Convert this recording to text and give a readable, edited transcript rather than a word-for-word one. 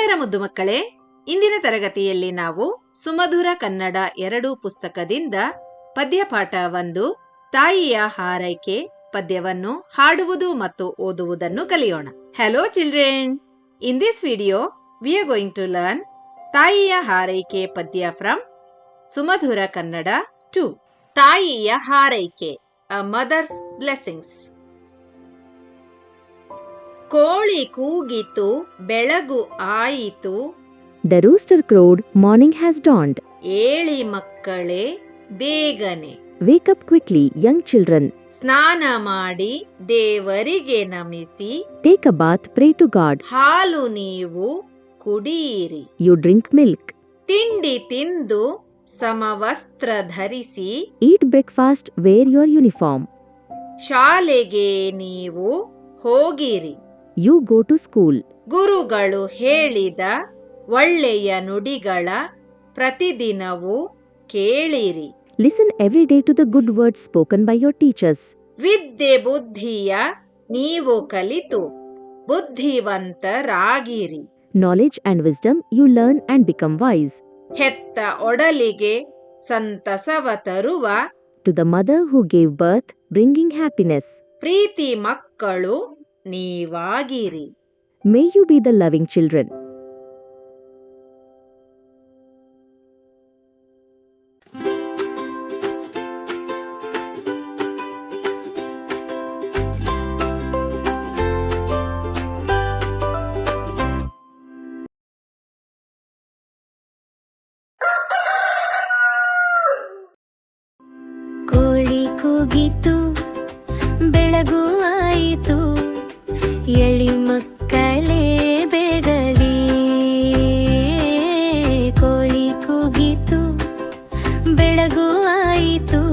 ಆತ್ಮೀಯರ ಮುದ್ದು ಮಕ್ಕಳೇ, ಇಂದಿನ ತರಗತಿಯಲ್ಲಿ ನಾವು ಸುಮಧುರ ಕನ್ನಡ 2 ಪುಸ್ತಕದಿಂದ ಪದ್ಯಪಾಠ 1 ತಾಯಿಯ ಹಾರೈಕೆ ಪದ್ಯವನ್ನು ಹಾಡುವುದು ಮತ್ತು ಓದುವುದನ್ನು ಕಲಿಯೋಣ. Hello children, in this video we are going to learn ತಾಯಿಯ ಹಾರೈಕೆ ಪದ್ಯ ಫ್ರಮ್ ಸುಮಧುರ ಕನ್ನಡ 2. ತಾಯಿಯ ಹಾರೈಕೆ, ಅ ಮದರ್ಸ್ ಬ್ಲೆಸ್ಸಿಂಗ್ಸ್. ಕೋಳಿ ಕೂಗಿತು ಬೆಳಗು ಆಯಿತು, The rooster crowed, morning has dawned. ಏಳಿ ಮಕ್ಕಳೇ ಬೇಗನೆ, Wake up quickly, young children. ಸ್ನಾನ ಮಾಡಿ ದೇವರಿಗೆ ನಮಿಸಿ, Take a bath, pray to God. ಹಾಲು ನೀವು ಕುಡಿಯಿರಿ. You drink milk. ತಿಂಡಿ ತಿಂದು ಸಮವಸ್ತ್ರ ಧರಿಸಿ, Eat breakfast, wear your uniform. ಶಾಲೆಗೆ ನೀವು ಹೋಗಿರಿ. You go to school. ಗುರುಗಳು ಹೇಳಿದ ಒಳ್ಳೆಯ ನುಡಿಗಳ ಪ್ರತಿದಿನವೂ ಕೇಳಿರಿ. Listen every day to the good words spoken by your teachers. ವಿದ್ಯೆ ಬುದ್ಧಿಯ ನೀವು ಕಲಿತು ಬುದ್ಧಿವಂತರಾಗಿರಿ. Knowledge and wisdom you learn and become wise. ಹೆತ್ತ ಒಡಲಿಗೆ ಸಂತಸವ ತರುವ To the mother who gave birth, bringing happiness. ಪ್ರೀತಿ ಮಕ್ಕಳು ನೀವಾಗಿರಿ. May you be the loving children. ಕೋಳಿ ಕೂಗಿತು ಬೆಳಗು ಆಯಿತು, ಎಳಿ ಮಕ್ಕಳೇ ಬೇಗಲಿ. ಕೋಳಿ ಕೂಗಿತು ಬೆಳಗು ಆಯಿತು,